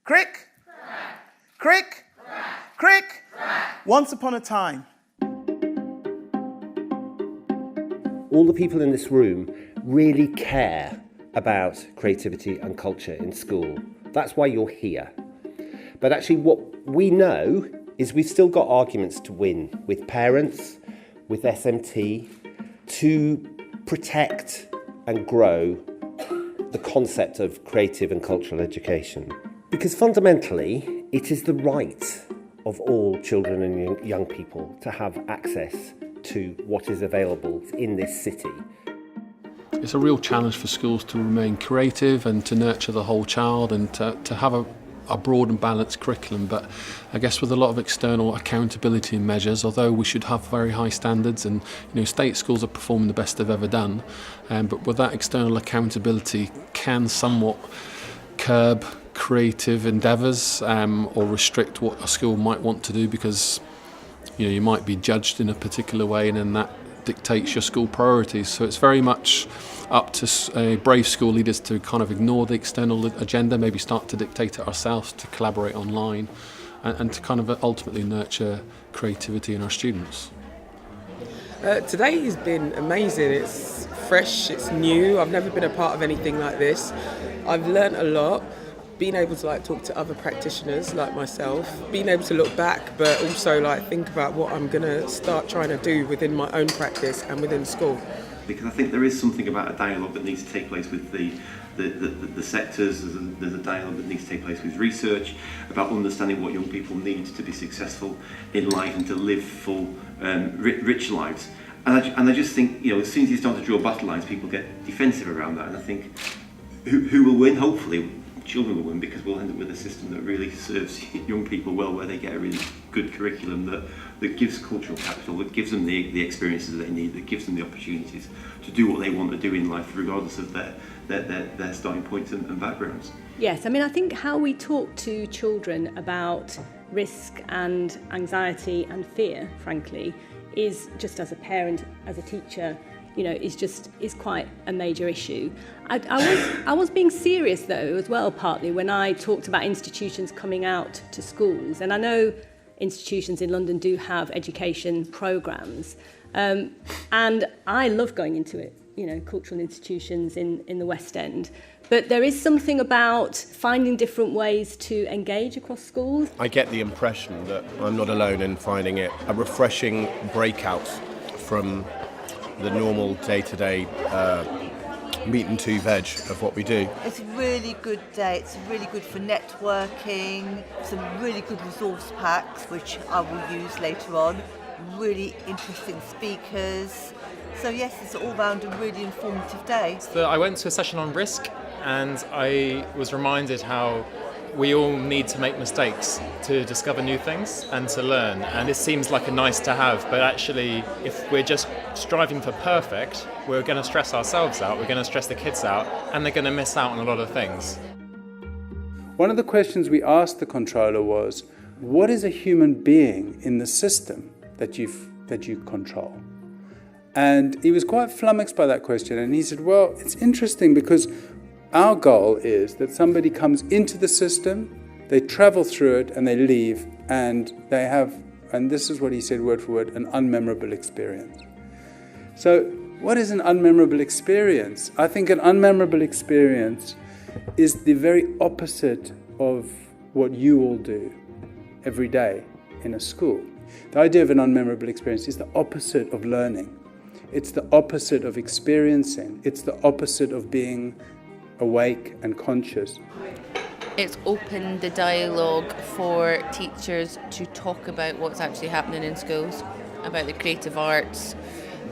Crick? Crick? Crick? Once upon a time. All the people in this room really care about creativity and culture in school. That's why you're here. But actually what we know is we've still got arguments to win with parents, with SMT, to protect and grow the concept of creative and cultural education. Because fundamentally, it is the right of all children and young people to have access to what is available in this city. It's a real challenge for schools to remain creative and to nurture the whole child and to have a broad and balanced curriculum, but I guess with a lot of external accountability measures, although we should have very high standards and state schools are performing the best they've ever done, but with that external accountability can somewhat curb creative endeavours or restrict what a school might want to do, because you might be judged in a particular way and then that dictates your school priorities. So it's very much up to brave school leaders to kind of ignore the external agenda, maybe start to dictate it ourselves, to collaborate online and to kind of ultimately nurture creativity in our students. Today has been amazing. It's fresh, it's new. I've never been a part of anything like this. I've learnt a lot. Being able to talk to other practitioners like myself, being able to look back but also think about what I'm going to start trying to do within my own practice and within school. Because I think there is something about a dialogue that needs to take place with the sectors. There's a dialogue that needs to take place with research about understanding what young people need to be successful in life and to live full, rich lives. And I just think, as soon as you start to draw battle lines, people get defensive around that. And I think who will win? Hopefully children will win, because we'll end up with a system that really serves young people well, where they get a really good curriculum that gives cultural capital, that gives them the experiences they need, that gives them the opportunities to do what they want to do in life, regardless of their starting points and backgrounds. Yes, I think how we talk to children about risk and anxiety and fear, frankly, is just as a parent, as a teacher, is quite a major issue. I was being serious though as well, partly when I talked about institutions coming out to schools, and I know institutions in London do have education programmes, and I love going into it, cultural institutions in the West End, but there is something about finding different ways to engage across schools. I get the impression that I'm not alone in finding it a refreshing breakout from the normal day-to-day meat and two veg of what we do. It's a really good day. It's really good for networking, some really good resource packs which I will use later on, really interesting speakers. So yes, it's all round a really informative day. So I went to a session on risk and I was reminded how we all need to make mistakes to discover new things and to learn. And this seems like a nice to have, but actually if we're just striving for perfect, we're going to stress ourselves out, we're going to stress the kids out, and they're going to miss out on a lot of things. One of the questions we asked the controller was, what is a human being in the system that you control? And he was quite flummoxed by that question, and he said, well, it's interesting because our goal is that somebody comes into the system, they travel through it and they leave, and they have, and this is what he said word for word, an unmemorable experience. So what is an unmemorable experience? I think an unmemorable experience is the very opposite of what you all do every day in a school. The idea of an unmemorable experience is the opposite of learning. It's the opposite of experiencing. It's the opposite of being awake and conscious. It's opened the dialogue for teachers to talk about what's actually happening in schools, about the creative arts.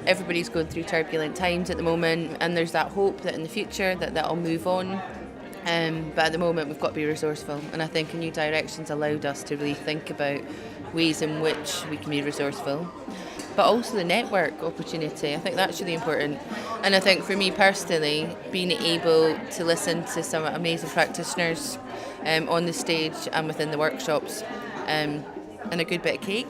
Everybody's going through turbulent times at the moment, and there's that hope that in the future that'll move on. But at the moment we've got to be resourceful, and I think a new direction's allowed us to really think about ways in which we can be resourceful. But also the network opportunity, I think that's really important. And I think for me personally, being able to listen to some amazing practitioners on the stage and within the workshops, and a good bit of cake.